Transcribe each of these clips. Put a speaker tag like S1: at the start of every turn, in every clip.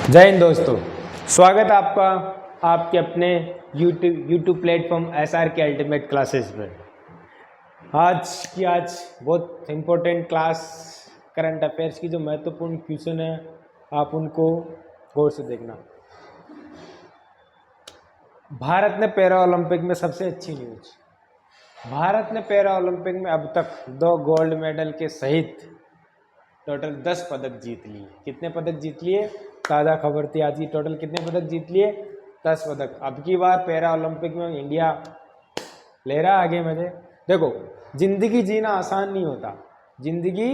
S1: जय हिंद दोस्तों, स्वागत है आपका आपके अपने यूट्यूब प्लेटफॉर्म एसआर के अल्टीमेट क्लासेस में। आज बहुत इम्पोर्टेंट क्लास करंट अफेयर्स की जो महत्वपूर्ण क्वेश्चन है आप उनको गौर से देखना। भारत ने पैरा ओलंपिक में सबसे अच्छी न्यूज, भारत ने पैरा ओलंपिक में अब तक 2 गोल्ड मेडल के सहित टोटल 10 पदक जीत लिए। कितने पदक जीत लिए? ताज़ा खबर थी आज की। टोटल कितने पदक जीत लिए? 10 पदक। अब की बार पैरा ओलंपिक में इंडिया ले रहा आगे। मुझे देखो, जिंदगी जीना आसान नहीं होता, जिंदगी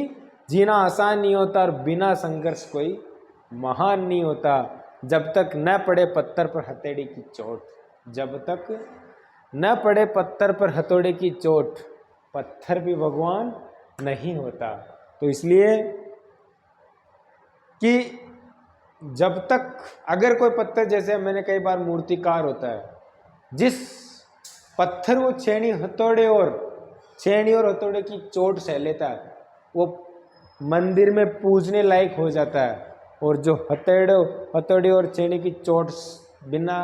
S1: जीना आसान नहीं होता और बिना संघर्ष कोई महान नहीं होता। जब तक न पड़े पत्थर पर हथेली की चोट, जब तक न पड़े पत्थर पर हथौड़े की चोट, पत्थर भी भगवान नहीं होता। तो इसलिए कि जब तक अगर कोई पत्थर, जैसे मैंने कई बार मूर्तिकार होता है, जिस पत्थर वो छेनी हथौड़े और हथौड़े की चोट सह लेता है वो मंदिर में पूजने लायक हो जाता है, और जो हथौड़े और छेनी की चोट बिना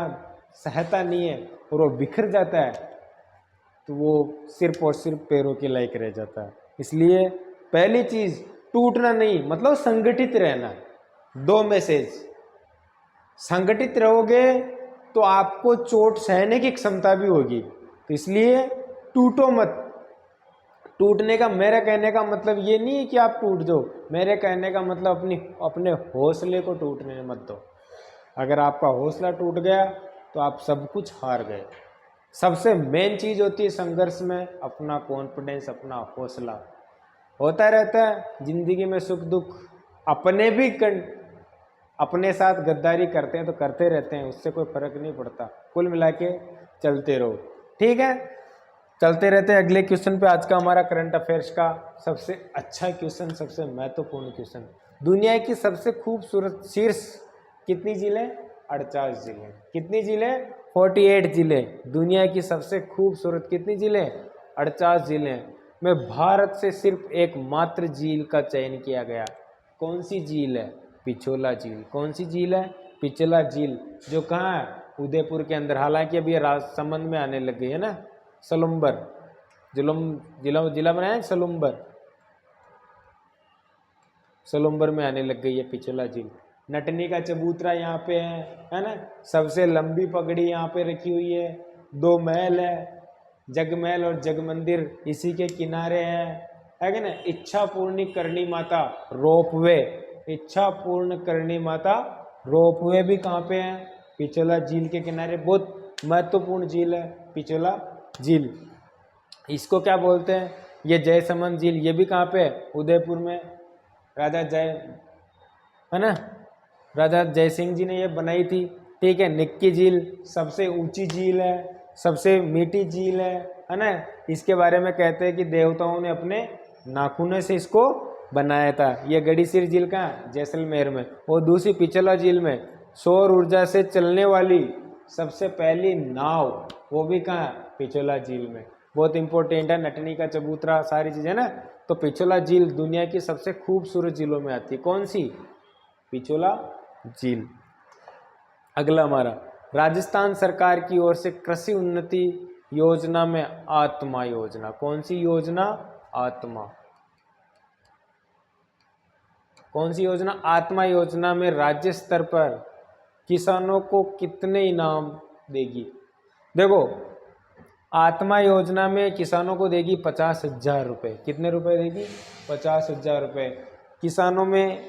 S1: सहता नहीं है और वो बिखर जाता है तो वो सिर्फ और सिर्फ पैरों के लायक रह जाता है। इसलिए पहली चीज टूटना नहीं, मतलब संगठित रहना। 2 मैसेज, संगठित रहोगे तो आपको चोट सहने की क्षमता भी होगी। तो इसलिए टूटो मत। टूटने का, मेरे कहने का मतलब ये नहीं है कि आप टूट जाओ, मेरे कहने का मतलब अपने हौसले को टूटने मत दो। अगर आपका हौसला टूट गया तो आप सब कुछ हार गए। सबसे मेन चीज होती है संघर्ष में अपना कॉन्फिडेंस, अपना हौसला। होता रहता है जिंदगी में सुख दुख, अपने साथ गद्दारी करते हैं तो करते रहते हैं, उससे कोई फर्क नहीं पड़ता। कुल मिला के चलते रहो, ठीक है? चलते रहते हैं। अगले क्वेश्चन पे, आज का हमारा करंट अफेयर्स का सबसे अच्छा क्वेश्चन, सबसे महत्वपूर्ण क्वेश्चन। दुनिया की सबसे खूबसूरत शीर्ष कितनी जिले? 48 जिले। कितनी जिले? 48 जिले। दुनिया की सबसे खूबसूरत कितनी जिले? 48 जिले में भारत से सिर्फ एकमात्र झील का चयन किया गया। कौन सी झील है? पिछोला झील। कौन सी झील है? पिछोला झील, जो कहाँ है? उदयपुर के अंदर। हालांकि अभी राजसमंद में आने लग गई है ना, सलुम्बर जिला बनाया है, सलुम्बर में आने लग गई है पिछोला झील। नटनी का चबूतरा यहाँ पे है ना? सबसे लंबी पगड़ी यहाँ पे रखी हुई है। 2 महल है, जगमहल और जगमंदिर इसी के किनारे है कि ना? इच्छा पूर्णी करणी माता रोपवे, इच्छा पूर्ण करणी माता रोपवे भी कहाँ पे है? पिछोला झील के किनारे। बहुत महत्वपूर्ण झील है पिछोला झील। इसको क्या बोलते हैं? ये जयसमंद झील, ये भी कहाँ पे है? उदयपुर में। राजा जय, है ना, राजा जय सिंह जी ने ये बनाई थी, ठीक है? निक्की झील सबसे ऊंची झील है, सबसे मीठी झील है ना? इसके बारे में कहते हैं कि देवताओं ने अपने नाखूनों से इसको बनाया था। ये गढ़ीसिर झील कहाँ? जैसलमेर में। और दूसरी पिछला झील में सौर ऊर्जा से चलने वाली सबसे पहली नाव, वो भी कहाँ? पिछोला झील में। बहुत इंपॉर्टेंट है। नटनी का चबूतरा, सारी चीजें ना। तो पिछोला झील दुनिया की सबसे खूबसूरत झीलों में आती है। कौन सी? पिछोला झील। अगला हमारा, राजस्थान सरकार की ओर से कृषि उन्नति योजना में आत्मा योजना। कौन सी योजना? आत्मा। कौन सी योजना? आत्मा योजना में राज्य स्तर पर किसानों को कितने इनाम देगी? देखो, आत्मा योजना में किसानों को देगी 50,000 रुपये। कितने रुपए देगी? 50,000 रुपये। किसानों में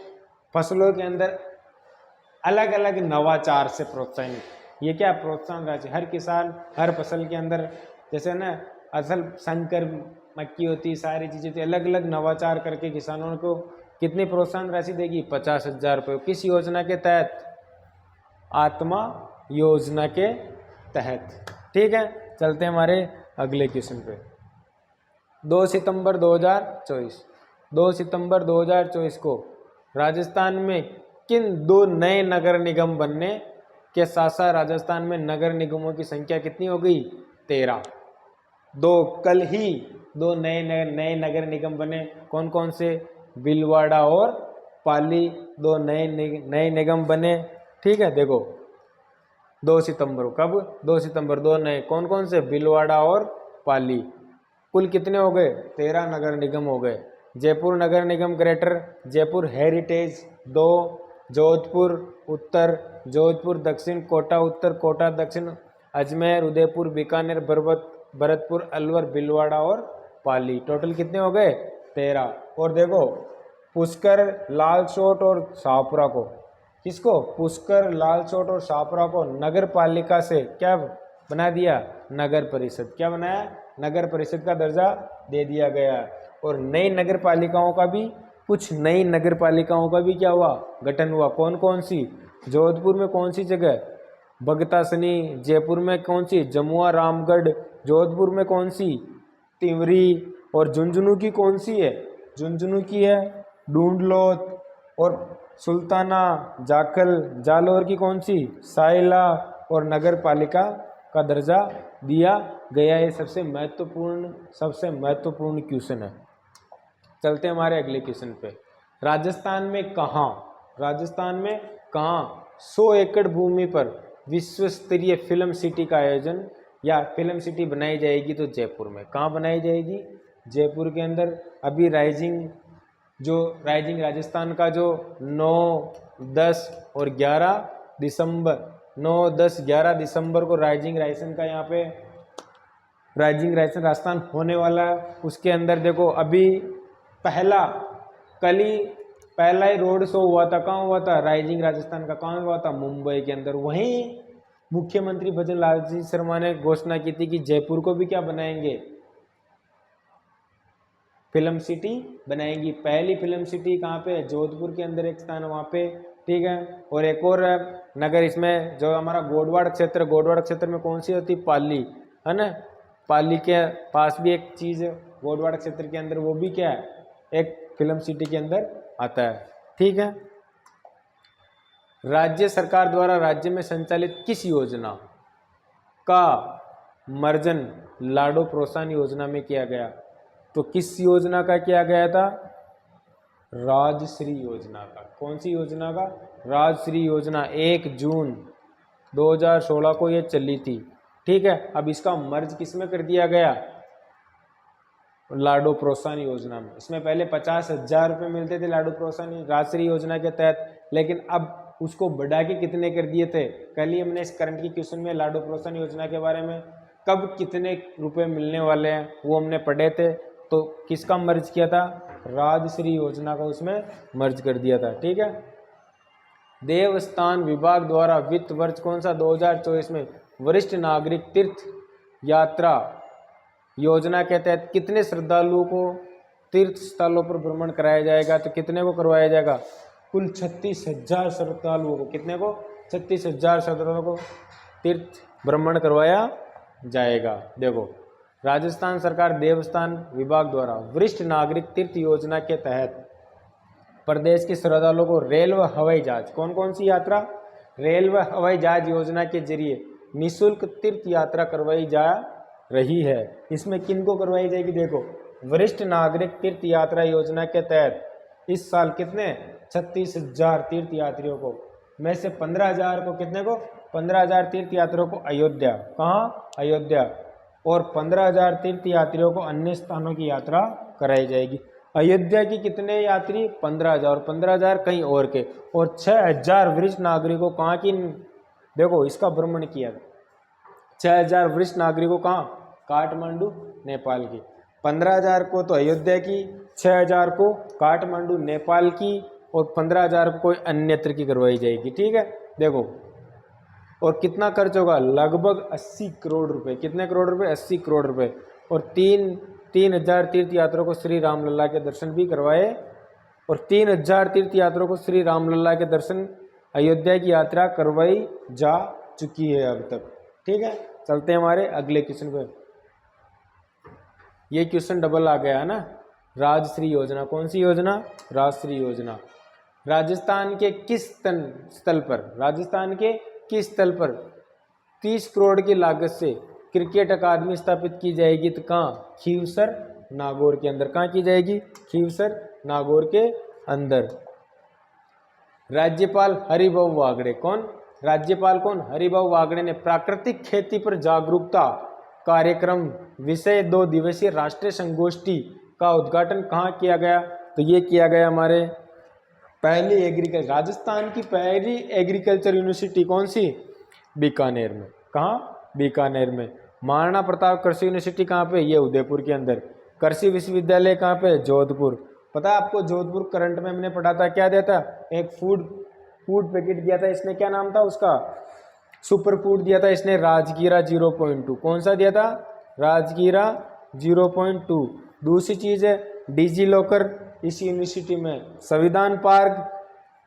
S1: फसलों के अंदर अलग अलग नवाचार से प्रोत्साहन। ये क्या? प्रोत्साहन राशि। हर किसान हर फसल के अंदर, जैसे ना असल संकर मक्की होती, सारी चीजें होती, अलग अलग नवाचार करके किसानों को कितनी प्रोत्साहन राशि देगी? 50,000 रुपये। किस योजना के तहत? आत्मा योजना के तहत, ठीक है? चलते हैं हमारे अगले क्वेश्चन पे। 2 सितंबर 2024, 2 सितंबर 2024 को राजस्थान में किन 2 नए नगर निगम बनने के साथ साथ राजस्थान में नगर निगमों की संख्या कितनी हो गई? 13। कल ही 2 नए नगर निगम बने। कौन कौन से? भीलवाड़ा और पाली, 2 नए निगम बने। ठीक है, देखो 2 सितंबर को, कब 2 सितंबर, दो नए कौन कौन से, भीलवाड़ा और पाली। कुल कितने हो गए, 13 नगर निगम हो गए। जयपुर नगर निगम ग्रेटर, जयपुर हेरिटेज 2, जोधपुर उत्तर, जोधपुर दक्षिण, कोटा उत्तर, कोटा दक्षिण, अजमेर, उदयपुर, बीकानेर, भरतपुर, अलवर, भीलवाड़ा और पाली। टोटल कितने हो गए, 13। और देखो पुष्कर, लालसोट और शाहपुरा को, किसको, पुष्कर, लालसोट और शाहपुरा को नगर पालिका से क्या बना दिया, नगर परिषद। क्या बनाया, नगर परिषद का दर्जा दे दिया गया। और नई नगर पालिकाओं का भी, कुछ नई नगर पालिकाओं का भी क्या हुआ, गठन हुआ। कौन कौन सी, जोधपुर में कौन सी जगह, भगतासनी, जयपुर में कौन सी, जमुआ रामगढ़, जोधपुर में कौन सी, तिवरी, और झुंझुनू की कौन सी है, झुंझुनू की है ढूंढलोत, और सुल्ताना, जाखल, जालौर की कौन सी, साइला, और नगर पालिका का दर्जा दिया गया। ये सबसे महत्वपूर्ण क्वेश्चन है। चलते हैं हमारे अगले क्वेश्चन पे। राजस्थान में कहाँ, राजस्थान में कहाँ 100 एकड़ भूमि पर विश्व स्तरीय फिल्म सिटी का आयोजन या फिल्म सिटी बनाई जाएगी, तो जयपुर में। कहाँ बनाई जाएगी, जयपुर के अंदर। अभी राइजिंग राजस्थान का जो 9, 10 और 11 दिसंबर 9, 10, 11 दिसंबर को राइजिंग राजस्थान होने वाला है। उसके अंदर देखो अभी पहला ही रोड शो हुआ था। कहाँ हुआ था, राइजिंग राजस्थान का कहाँ हुआ था, मुंबई के अंदर। वहीं मुख्यमंत्री भजन लाल जी शर्मा ने घोषणा की थी कि जयपुर को भी क्या बनाएंगे, फिल्म सिटी बनाएंगी। पहली फिल्म सिटी कहाँ पे, जोधपुर के अंदर एक स्थान वहाँ पे, ठीक है। और एक और नगर इसमें जो हमारा गोडवाड़ क्षेत्र में कौन सी होती, पाली, है ना। पाली के पास भी एक चीज़ है गोडवाड़ क्षेत्र के अंदर, वो भी क्या है, एक फिल्म सिटी के अंदर आता है, ठीक है। राज्य सरकार द्वारा राज्य में संचालित किस योजना का मर्जन लाडो प्रोत्साहन योजना में किया गया, तो किस योजना का किया गया था, राजश्री योजना का। कौन सी योजना का, राजश्री योजना। 1 जून 2016 को ये चली थी, ठीक है। अब इसका मर्ज किसमें कर दिया गया, लाडो प्रोत्साहन योजना में। इसमें पहले 50,000 रुपये मिलते थे लाडो प्रोत्साहन राजश्री योजना के तहत, लेकिन अब उसको बढ़ा के कितने कर दिए थे। कल ही हमने इस करंट की क्वेश्चन में लाडो प्रोत्साहन योजना के बारे में कब कितने रुपए मिलने वाले हैं वो हमने पढ़े थे। तो किसका मर्ज किया था, राजश्री योजना का उसमें मर्ज कर दिया था, ठीक है। देवस्थान विभाग द्वारा वित्त वर्ष कौन सा 2024 में वरिष्ठ नागरिक तीर्थ यात्रा योजना के तहत कितने श्रद्धालुओं को तीर्थ स्थलों पर भ्रमण कराया जाएगा, तो कितने को करवाया जाएगा, कुल 36,000 श्रद्धालुओं को, कितने को, 36,000 श्रद्धालुओं को तीर्थ भ्रमण करवाया जाएगा। देखो राजस्थान सरकार देवस्थान विभाग द्वारा वरिष्ठ नागरिक तीर्थ योजना के तहत प्रदेश के श्रद्धालुओं को रेल व हवाई जहाज, कौन कौन सी यात्रा, रेल व हवाई जहाज योजना के जरिए निःशुल्क तीर्थ यात्रा करवाई जा रही है। इसमें किन को करवाई जाएगी, देखो वरिष्ठ नागरिक तीर्थ यात्रा योजना के तहत इस साल कितने 36,000 तीर्थ यात्रियों को, में से 15,000 को, कितने को, 15,000 तीर्थ यात्रियों को अयोध्या, कहाँ, अयोध्या, और 15,000 तीर्थ यात्रियों को अन्य स्थानों की यात्रा कराई जाएगी। अयोध्या की कितने यात्री, 15,000, और 15,000 कहीं और के, और 6,000 वरिष्ठ नागरिकों कहाँ की, देखो इसका भ्रमण किया, 6,000 वरिष्ठ नागरिकों कहाँ, काठमांडू नेपाल की, 15,000 को तो अयोध्या की, 6,000 को काठमांडू नेपाल की, और 15,000 को कोई अन्यत्र की करवाई जाएगी, ठीक है। देखो और कितना खर्च होगा, लगभग 80 करोड़ रुपए, कितने करोड़ रुपए, 80 करोड़ रुपए, और 3,000 तीर्थ यात्रियों को श्री रामलला के दर्शन भी करवाए, और 3,000 तीर्थ यात्रियों को श्री रामलला के दर्शन अयोध्या की यात्रा करवाई जा चुकी है अब तक, ठीक है। चलते हैं हमारे अगले क्वेश्चन पे। ये क्वेश्चन डबल आ गया है ना, राजश्री योजना, कौन सी योजना, राजश्री योजना। राजस्थान के किस स्थल पर 30 करोड़ की लागत से क्रिकेट अकादमी स्थापित की जाएगी, तो कहाँ, खीवसर नागौर के अंदर, कहाँ की जाएगी, खीवसर नागौर के अंदर। राज्यपाल हरिभाऊ बागड़े, कौन, राज्यपाल कौन, हरिभाऊ बागड़े ने प्राकृतिक खेती पर जागरूकता कार्यक्रम विषय 2 दिवसीय राष्ट्रीय संगोष्ठी का उद्घाटन कहाँ किया गया, तो ये किया गया हमारे राजस्थान की पहली एग्रीकल्चर यूनिवर्सिटी कौन सी, बीकानेर में। कहाँ, बीकानेर में। महाराणा प्रताप कृषि यूनिवर्सिटी कहाँ पे, ये उदयपुर के अंदर। कृषि विश्वविद्यालय कहाँ पे, जोधपुर। पता है आपको, जोधपुर करंट में हमने पढ़ा था, क्या दिया था, एक फूड पैकेट दिया था इसने, क्या नाम था उसका, सुपर फूड दिया था इसने, राजगीरा 0.2। कौन सा दिया था, राजगीरा 0.2। दूसरी चीज है डिजी लॉकर इस यूनिवर्सिटी में, संविधान पार्क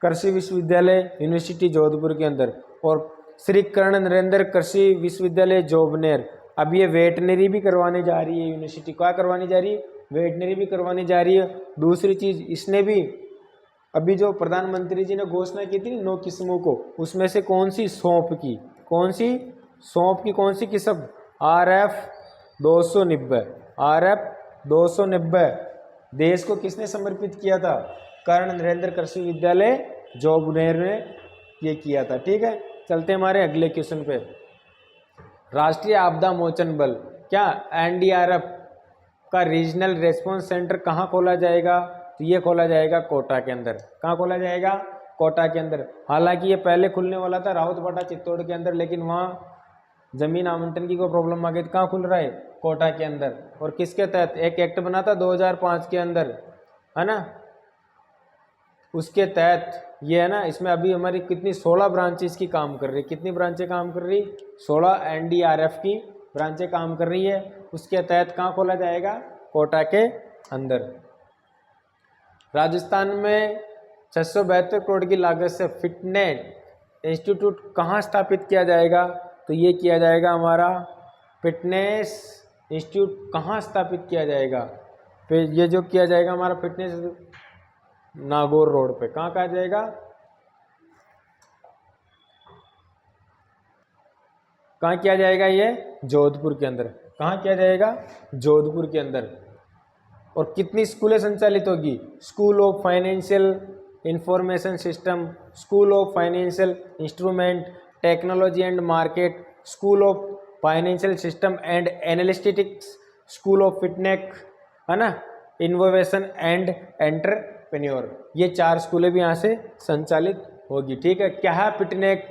S1: कृषि विश्वविद्यालय यूनिवर्सिटी जोधपुर के अंदर, और श्री कर्ण नरेंद्र कृषि विश्वविद्यालय जोबनेर। अब ये वेटनरी भी करवाने जा रही है यूनिवर्सिटी, क्या करवाने जा रही है, वेटनरी भी करवाने जा रही है। दूसरी चीज इसने भी अभी जो प्रधानमंत्री जी ने घोषणा की थी 9 किस्मों को, उसमें से कौन सी, सौंफ की, कौन सी, सौंफ की कौन सी किस्म, RF 290, RF 290 देश को किसने समर्पित किया था, कर्ण नरेंद्र कृषि विद्यालय जोबनेर ने ये किया था। ठीक है, चलते हमारे अगले क्वेश्चन पे। राष्ट्रीय आपदा मोचन बल, क्या NDRF का रीजनल रेस्पॉन्स सेंटर कहाँ खोला जाएगा, तो ये खोला जाएगा कोटा के अंदर। कहाँ खोला जाएगा, कोटा के अंदर। हालांकि ये पहले खुलने वाला था राउतबाड़ा चित्तौड़ के अंदर, लेकिन वहाँ जमीन आवंटन की कोई प्रॉब्लम आ गई, कहाँ खुल रहा है, कोटा के अंदर। और किसके तहत, एक एक्ट बना था 2005 के अंदर, है ना, उसके तहत ये है ना। इसमें अभी हमारी कितनी 16 ब्रांचेस की काम कर रही, कितनी ब्रांचें काम कर रही, 16 NDRF की ब्रांचें काम कर रही है। उसके तहत कहाँ खोला जाएगा, कोटा के अंदर। राजस्थान में 672 करोड़ की लागत से फिटनेस इंस्टीट्यूट कहाँ स्थापित किया जाएगा, तो ये किया जाएगा हमारा फिटनेस इंस्टीट्यूट कहाँ स्थापित किया जाएगा, फिर ये जो किया जाएगा हमारा फिटनेस नागौर रोड पे। कहाँ कहा जाएगा, कहाँ किया जाएगा, ये जोधपुर के अंदर। कहाँ किया जाएगा, जोधपुर के अंदर। और कितनी स्कूलें संचालित होगी, school of financial information system, school of financial instrument technology and market, school of financial system and analytics, school of फिटनेक, है ना, इनोवेशन एंड एंटरप्रेन्योर। ये 4 स्कूलें भी यहाँ से संचालित होगी। ठीक है, क्या है फिटनेक,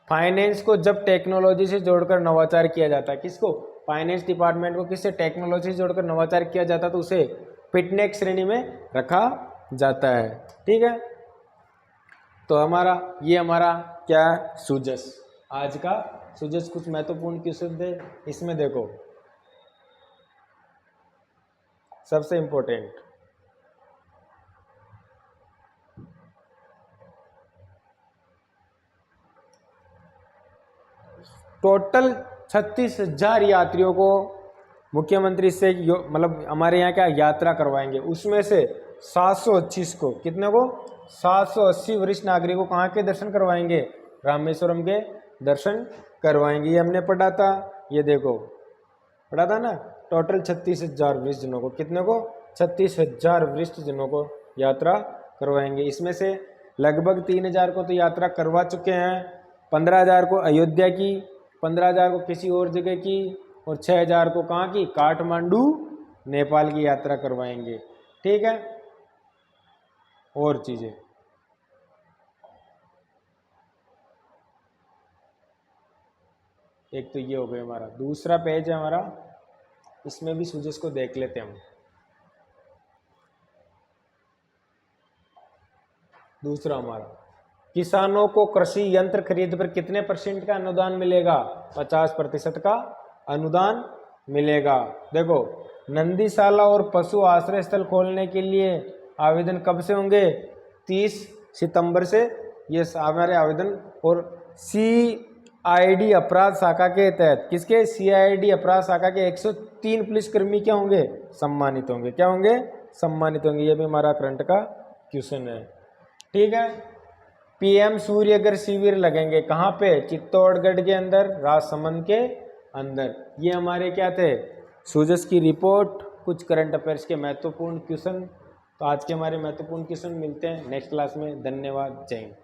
S1: फाइनेंस को जब टेक्नोलॉजी से जोड़कर नवाचार किया जाता है, किसको, फाइनेंस डिपार्टमेंट को किससे, टेक्नोलॉजी से जोड़कर नवाचार किया जाता है, तो उसे फिटनेक श्रेणी में रखा जाता है। ठीक है, तो ये हमारा क्या सुजस, आज का सुजस। कुछ महत्वपूर्ण क्वेश्चन थे इसमें, देखो सबसे इंपॉर्टेंट, टोटल 36,000 यात्रियों को मुख्यमंत्री से मतलब हमारे यहाँ क्या यात्रा करवाएंगे, उसमें से 725 को, कितने को, 780 वरिष्ठ नागरिकों को कहाँ के दर्शन करवाएंगे, रामेश्वरम के दर्शन करवाएंगे। ये हमने पढ़ा था, ये देखो पढ़ा था ना, टोटल 36,000 वरिष्ठ जनों को, कितने को, 36,000 वरिष्ठ जनों को यात्रा करवाएंगे। इसमें से लगभग 3,000 को तो यात्रा करवा चुके हैं, 15,000 को अयोध्या की, 15,000 को किसी और जगह की, और 6,000 को कहाँ की, काठमांडू नेपाल की यात्रा करवाएंगे। ठीक है, और चीजें एक तो ये हो गया हमारा। दूसरा पेज है हमारा, इसमें भी सुजेस को देख लेते हैं हम। दूसरा हमारा, किसानों को कृषि यंत्र खरीद पर कितने % का अनुदान मिलेगा, 50% का अनुदान मिलेगा। देखो, नंदीशाला और पशु आश्रय स्थल खोलने के लिए आवेदन कब से होंगे, 30 सितंबर से ये हमारे आवेदन। और CID अपराध शाखा के तहत, किसके, CID अपराध शाखा के 103 पुलिसकर्मी क्या होंगे, सम्मानित होंगे। क्या होंगे, सम्मानित होंगे। ये भी हमारा करंट का क्वेश्चन है। ठीक है, PM सूर्यघर शिविर लगेंगे कहाँ पे, चित्तौड़गढ़ के अंदर, राजसमंद के अंदर। ये हमारे क्या थे, सुजस की रिपोर्ट, कुछ करंट अफेयर्स के महत्वपूर्ण क्वेश्चन। तो आज के हमारे महत्वपूर्ण क्वेश्चन मिलते हैं नेक्स्ट क्लास में। धन्यवाद, जय हिंद।